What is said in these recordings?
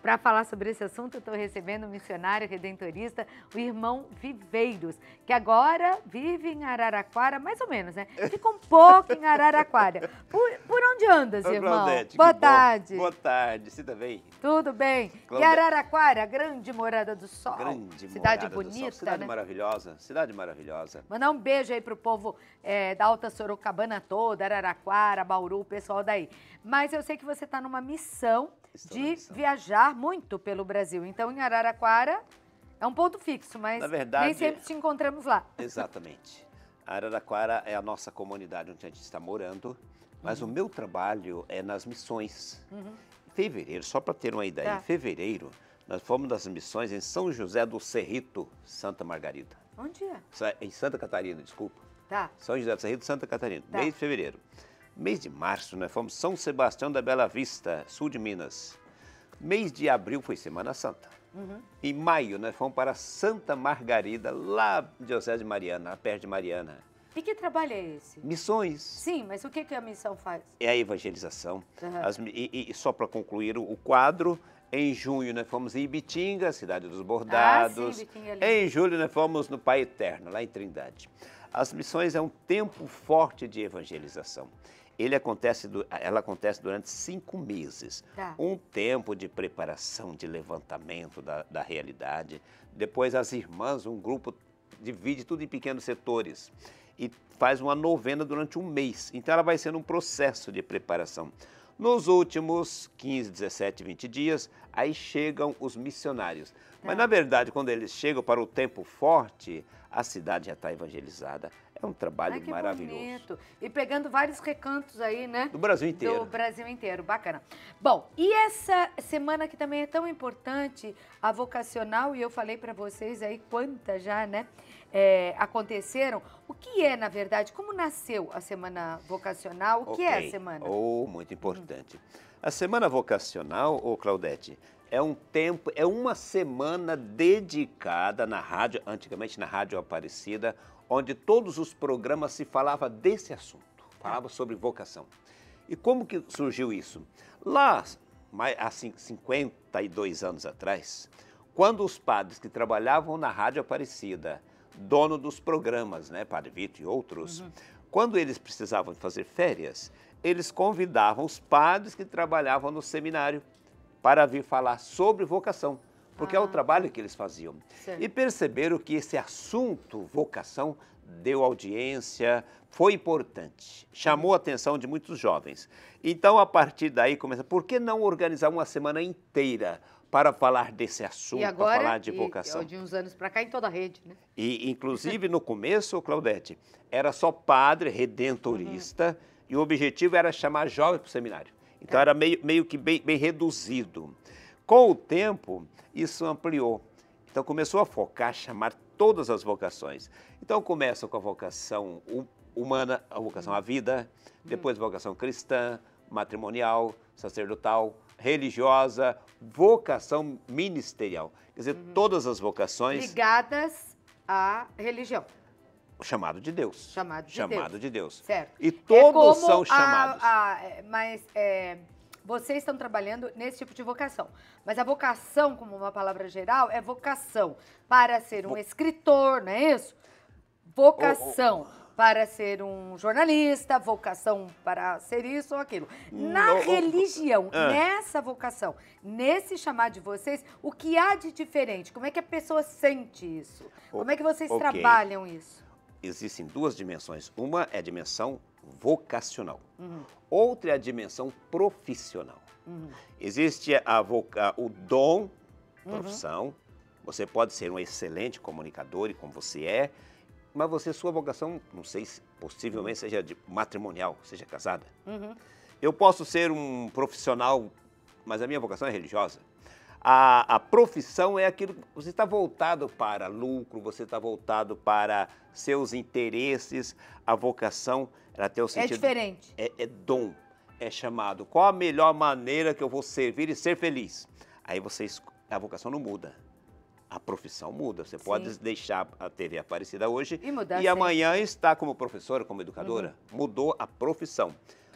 Para falar sobre esse assunto, eu estou recebendo um missionário redentorista, o irmão Viveiros, que agora vive em Araraquara, mais ou menos, né? Fica um pouco em Araraquara. Por onde andas, irmão? Claudete, Boa tarde. Boa tarde, você tá bem? Tudo bem. E Claudete. Araraquara, grande morada do sol. Grande cidade morada bonita, do sol. Cidade né? maravilhosa, cidade maravilhosa. Mandar um beijo aí pro povo da Alta Sorocabana toda, Araraquara, Bauru, o pessoal daí. Mas eu sei que você está numa missão de viajar muito pelo Brasil. Então, em Araraquara é um ponto fixo, mas na verdade, nem sempre te encontramos lá. Exatamente. Araraquara é a nossa comunidade onde a gente está morando, mas o meu trabalho é nas missões. Em fevereiro, só para ter uma ideia, em fevereiro, nós fomos nas missões em São José do Cerrito, Santa Margarida. Onde é? Em Santa Catarina, desculpa. Tá. São José do Cerrito, Santa Catarina, mês de fevereiro. Mês de março, nós fomos São Sebastião da Bela Vista, sul de Minas. Mês de abril foi Semana Santa. Em maio, nós fomos para Santa Margarida, lá em José de Mariana, perto de Mariana. E que trabalho é esse? Missões. Sim, mas o que a missão faz? É a evangelização. E só para concluir o quadro, em junho nós fomos em Ibitinga, cidade dos bordados. Sim, Ibitinga ali. Em julho nós fomos no Pai Eterno, lá em Trindade. As missões é um tempo forte de evangelização. Ela acontece durante 5 meses. Um tempo de preparação, de levantamento da realidade. Depois as irmãs, um grupo, divide tudo em pequenos setores e faz uma novena durante 1 mês. Então ela vai sendo um processo de preparação. Nos últimos 15, 17, 20 dias, aí chegam os missionários. Mas, na verdade, quando eles chegam para o tempo forte, a cidade já está evangelizada. É um trabalho maravilhoso. Bonito. E pegando vários recantos aí, né? Do Brasil inteiro. Do Brasil inteiro, bacana. Bom, e essa semana que também é tão importante, a vocacional, e eu falei para vocês aí quantas já, né? Aconteceram. O que é, na verdade, como nasceu a Semana Vocacional? O que é a semana? Muito importante. A Semana Vocacional, Claudete, é um tempo, é uma semana dedicada na rádio, antigamente na Rádio Aparecida, onde todos os programas se falava desse assunto, falava sobre vocação. E como que surgiu isso? Lá, há 52 anos atrás, quando os padres que trabalhavam na Rádio Aparecida, dono dos programas, né, Padre Vitor e outros, quando eles precisavam fazer férias, eles convidavam os padres que trabalhavam no seminário para vir falar sobre vocação, porque é o trabalho que eles faziam. Certo. E perceberam que esse assunto, vocação, deu audiência, foi importante, chamou a atenção de muitos jovens. Então, a partir daí, por que não organizar uma semana inteira para falar desse assunto, para falar de vocação? De uns anos para cá, em toda a rede, né? E, inclusive, no começo, Claudete, era só padre redentorista e o objetivo era chamar jovem para o seminário. Então, era meio que bem reduzido. Com o tempo, isso ampliou. Então, começou a focar, chamar todas as vocações. Então, começa com a vocação humana, a vocação à vida, depois a vocação cristã, matrimonial, sacerdotal, religiosa, vocação ministerial. Quer dizer, todas as vocações ligadas à religião. Chamado de Deus. Chamado de Deus. Certo. E todos são chamados. Mas vocês estão trabalhando nesse tipo de vocação. Mas a vocação, como uma palavra geral, é vocação para ser um escritor, não é isso? Vocação para ser um jornalista, vocação para ser isso ou aquilo. Na religião, nessa vocação, nesse chamado de vocês, o que há de diferente? Como é que a pessoa sente isso? Como é que vocês trabalham isso? Existem 2 dimensões. Uma é a dimensão vocacional. Outra é a dimensão profissional. Existe o dom, profissão. Você pode ser um excelente comunicador, e como você é, mas sua vocação, não sei se possivelmente seja matrimonial, seja casada. Eu posso ser um profissional, mas a minha vocação é religiosa. A profissão é aquilo que você está voltado para lucro, você está voltado para seus interesses. A vocação, ela tem o sentido... É diferente. É dom, é chamado. Qual a melhor maneira que eu vou servir e ser feliz? Aí a vocação não muda. A profissão muda. Você pode deixar a TV Aparecida hoje e amanhã está como professora, como educadora. Mudou a profissão.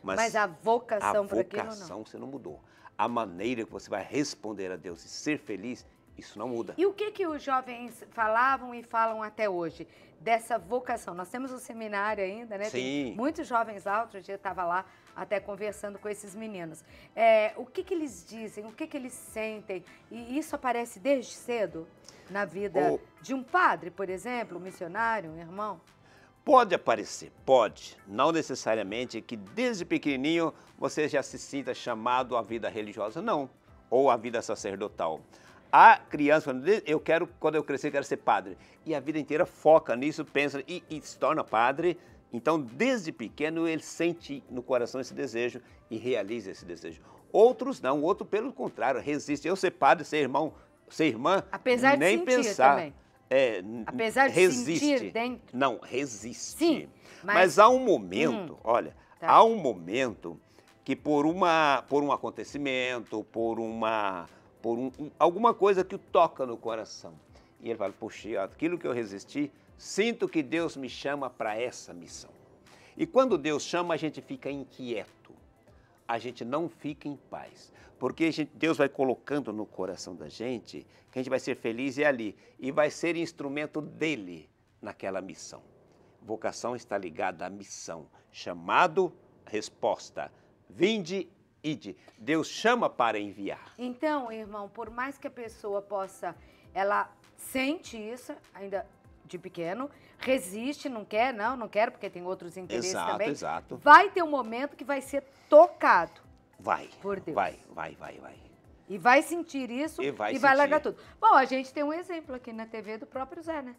Mas a vocação para aquilo não. A vocação você não mudou. a maneira que você vai responder a Deus e ser feliz, isso não muda. E o que os jovens falavam e falam até hoje dessa vocação? Nós temos um seminário ainda, né? Sim. Tem muitos jovens lá, outro dia eu estava lá até conversando com esses meninos. O que eles dizem, o que eles sentem? E isso aparece desde cedo na vida de um padre, por exemplo, um missionário, um irmão? Pode aparecer, pode. Não necessariamente que desde pequenininho você já se sinta chamado à vida religiosa, não. Ou à vida sacerdotal. A criança, quando eu crescer, quero ser padre. E a vida inteira foca nisso, pensa e se torna padre. Então, desde pequeno, ele sente no coração esse desejo e realiza esse desejo. Outros não, outro pelo contrário, resiste. Eu ser padre, ser irmão, ser irmã, apesar nem de sentir pensar. Também. Apesar de sentir dentro. Não, resiste. Sim, mas há um momento, olha, tá. há um momento que por um acontecimento, alguma coisa que o toca no coração. E ele fala, poxa, aquilo que eu resisti, sinto que Deus me chama para essa missão. E quando Deus chama, a gente fica inquieto. A gente não fica em paz. Porque Deus vai colocando no coração da gente que a gente vai ser feliz ali. E vai ser instrumento dele naquela missão. Vocação está ligada à missão. Chamado, resposta. Vinde, ide. Deus chama para enviar. Então, irmão, por mais que a pessoa ela sente isso, ainda de pequeno, resiste, não quer, não quero, porque tem outros interesses também. Exato. Vai ter um momento que vai ser tocado. Vai. Por Deus. Vai. E vai sentir isso e vai largar tudo. Bom, a gente tem um exemplo aqui na TV do próprio Zé, né?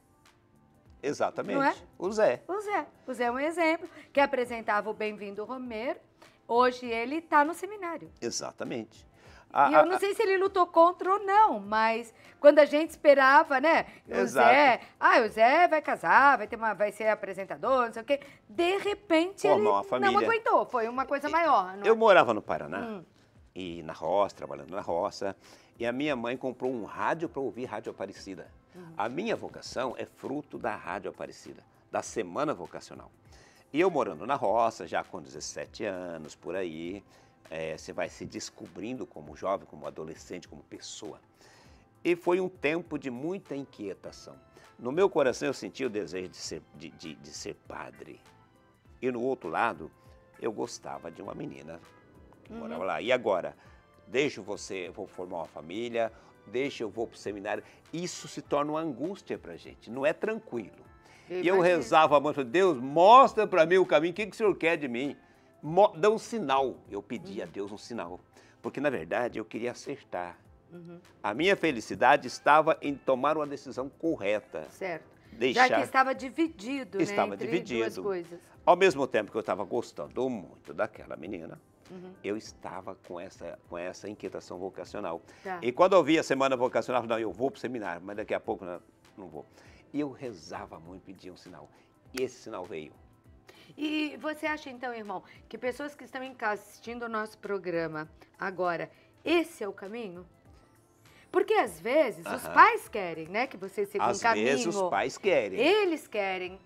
Exatamente. Não é? O Zé. O Zé é um exemplo que apresentava o Bem-vindo Romero. Hoje ele está no seminário. Exatamente. E eu não sei se ele lutou contra ou não, mas quando a gente esperava, né? O Zé vai casar, vai ser apresentador, não sei o quê. De repente ele não aguentou, foi uma coisa maior. Eu morava no Paraná, e na roça, trabalhando na roça, e a minha mãe comprou um rádio para ouvir Rádio Aparecida. A minha vocação é fruto da Rádio Aparecida, da Semana Vocacional. E eu morando na roça, já com 17 anos, por aí, você vai se descobrindo como jovem, como adolescente, como pessoa. E foi um tempo de muita inquietação. No meu coração eu senti o desejo de ser padre. E no outro lado, eu gostava de uma menina que morava lá. E agora? Vou formar uma família, eu vou para o seminário. Isso se torna uma angústia para a gente, não é tranquilo. E eu rezava muito, Deus, mostra para mim o caminho, o que o Senhor quer de mim? Dá um sinal. Eu pedi a Deus um sinal, porque na verdade eu queria acertar. A minha felicidade estava em tomar uma decisão correta. Certo. Já que estava dividido, entre duas coisas. Ao mesmo tempo que eu estava gostando muito daquela menina, eu estava com essa inquietação vocacional. Tá. E quando eu vi a semana vocacional, eu falei, não, eu vou para o seminário, mas daqui a pouco não vou. E eu rezava muito, pedia um sinal. E esse sinal veio. E você acha, então, irmão, que pessoas que estão em casa assistindo o nosso programa agora, esse é o caminho? Porque, às vezes, os pais querem, né, que você siga um caminho. Às vezes, os pais querem. Eles querem,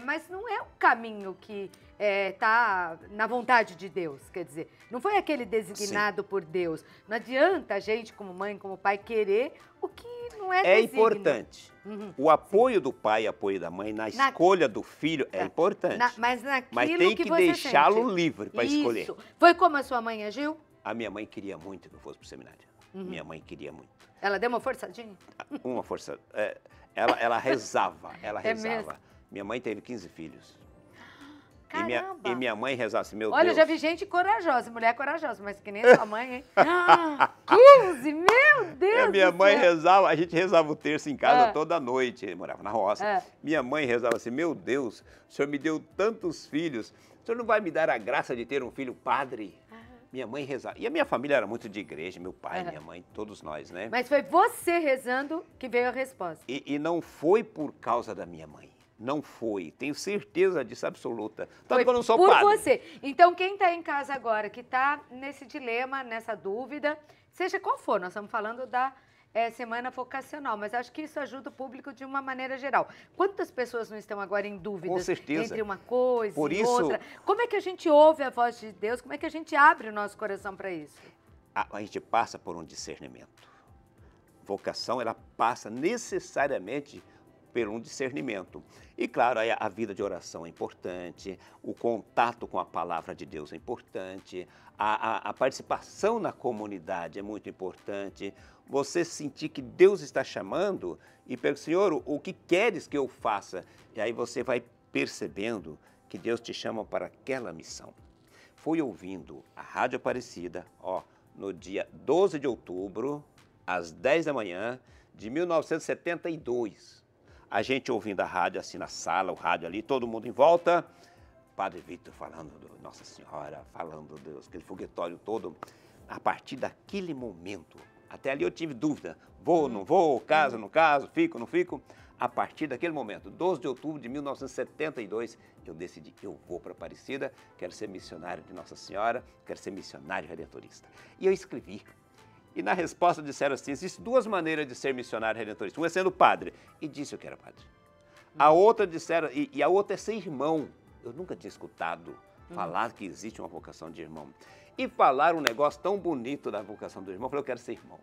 mas não é um caminho que está na vontade de Deus, quer dizer, não foi aquele designado por Deus. Não adianta a gente, como mãe, como pai, querer o que não é designo. É importante. O apoio do pai e apoio da mãe na escolha do filho é importante. Mas tem que deixá-lo livre para escolher. Isso. Foi como a sua mãe agiu? A minha mãe queria muito que eu fosse para o seminário. Minha mãe queria muito. Ela deu uma forçadinha? Uma força. Ela rezava, Mesmo? Minha mãe teve 15 filhos. Caramba! E minha mãe rezava assim, meu Deus... Olha, eu já vi gente corajosa, mulher corajosa, mas que nem sua mãe, hein? 15, meu Deus! Minha mãe rezava, a gente rezava o terço em casa toda noite, eu morava na roça. Minha mãe rezava assim, meu Deus, o Senhor me deu tantos filhos, o Senhor não vai me dar a graça de ter um filho padre? Minha mãe rezava. E a minha família era muito de igreja, meu pai, minha mãe, todos nós, né? Mas foi você rezando que veio a resposta. E não foi por causa da minha mãe. Não foi. Tenho certeza disso absoluta. Tanto que eu não sou padre. Por você. Então, quem está em casa agora, que está nesse dilema, nessa dúvida, seja qual for, nós estamos falando da semana vocacional, mas acho que isso ajuda o público de uma maneira geral. Quantas pessoas não estão agora em dúvidas Com certeza. entre uma coisa e outra? Como é que a gente ouve a voz de Deus? Como é que a gente abre o nosso coração para isso? a gente passa por um discernimento. Vocação, ela passa necessariamente por um discernimento. E, claro, a vida de oração é importante, o contato com a palavra de Deus é importante, a participação na comunidade é muito importante, você sentir que Deus está chamando e perguntar, Senhor, o que queres que eu faça? E aí você vai percebendo que Deus te chama para aquela missão. Fui ouvindo a Rádio Aparecida, no dia 12 de outubro, às 10 da manhã de 1972. A gente ouvindo a rádio assim na sala, o rádio ali, todo mundo em volta. Padre Vitor falando do Nossa Senhora, falando aquele foguetório todo. A partir daquele momento, até ali eu tive dúvida, vou, não vou, caso, não caso, fico, não fico. A partir daquele momento, 12 de outubro de 1972, eu decidi que eu vou para Aparecida, quero ser missionário de Nossa Senhora, quero ser missionário redentorista. E eu escrevi. E na resposta disseram assim, existem duas maneiras de ser missionário redentorista. Um é sendo padre, e disse eu que era padre. A outra disseram, e a outra é ser irmão. Eu nunca tinha escutado falar que existe uma vocação de irmão. E falaram um negócio tão bonito da vocação do irmão, eu falei, eu quero ser irmão.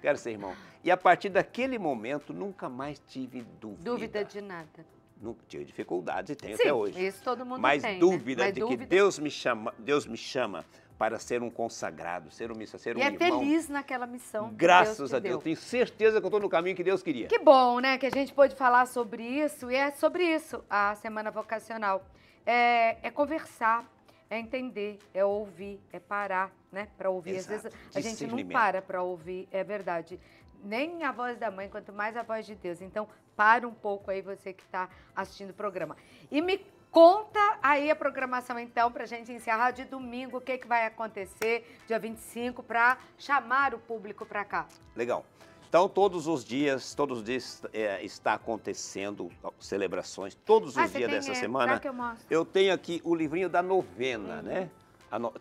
Quero ser irmão. E a partir daquele momento, nunca mais tive dúvida. Dúvida de nada. Não tive dificuldades e tenho Sim, até hoje. Isso todo mundo mas tem, dúvida né? de que Deus me chama para ser um consagrado, ser um missionário, ser um irmão. E é feliz naquela missão. Graças a Deus. Tenho certeza que eu estou no caminho que Deus queria. Que bom, né? Que a gente pôde falar sobre isso. E é sobre isso a Semana Vocacional. É conversar, é entender, é ouvir, é parar, né? Para ouvir. Exato. Às vezes a gente não para ouvir, é verdade. Nem a voz da mãe, quanto mais a voz de Deus. Então, para um pouco aí você que está assistindo o programa. E me conta aí a programação, então, para a gente encerrar de domingo, o que vai acontecer, dia 25, para chamar o público para cá. Legal. Então, todos os dias está acontecendo celebrações, todos os dias dessa semana. Que eu mostro. Eu tenho aqui o livrinho da novena, né?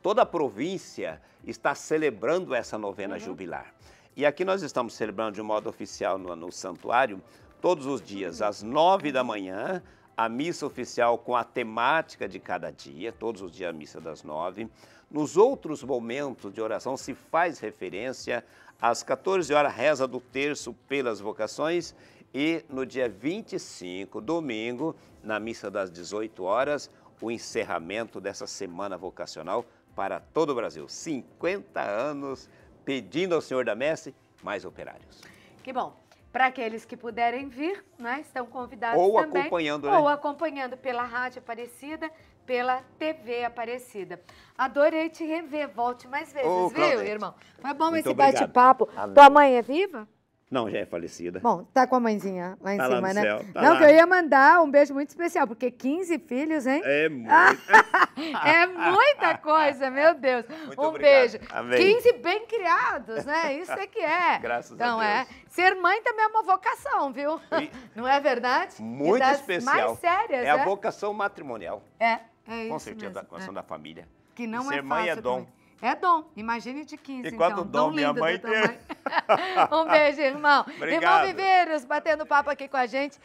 Toda a província está celebrando essa novena jubilar. E aqui nós estamos celebrando de um modo oficial no santuário, todos os dias, às 9 da manhã, a missa oficial com a temática de cada dia, todos os dias a missa das 9. Nos outros momentos de oração se faz referência às 14 horas, reza do terço pelas vocações, e no dia 25, domingo, na missa das 18 horas, o encerramento dessa semana vocacional para todo o Brasil. 50 anos pedindo ao Senhor da Messe mais operários. Que bom. Para aqueles que puderem vir, né, estão convidados ou também. Acompanhando, ou né? acompanhando pela Rádio Aparecida, pela TV Aparecida. Adorei te rever. Volte mais vezes, viu, Claudete, irmão? Foi bom muito esse bate-papo. Amém. Tua mãe é viva? Não, já é falecida. Bom, tá com a mãezinha lá em Tá cima, lá no né? céu, tá Não, lá. que eu ia mandar um beijo muito especial, porque 15 filhos, hein? É muito. É muita coisa, meu Deus. Muito um obrigado. beijo. Amém. 15 bem criados, né? Isso é que é. Graças então, a Deus. Ser mãe também é uma vocação, viu? Não é verdade? Muito e das especial. mais sérias, é a vocação matrimonial. É isso Com certeza, mesmo, a vocação da família. Que não ser é mãe fácil é dom. também. É dom. Imagine de 15, E quanto então. dom minha lindo mãe da tua teve. mãe. Um beijo, irmão. Obrigado. Irmão Viveiros, batendo papo aqui com a gente.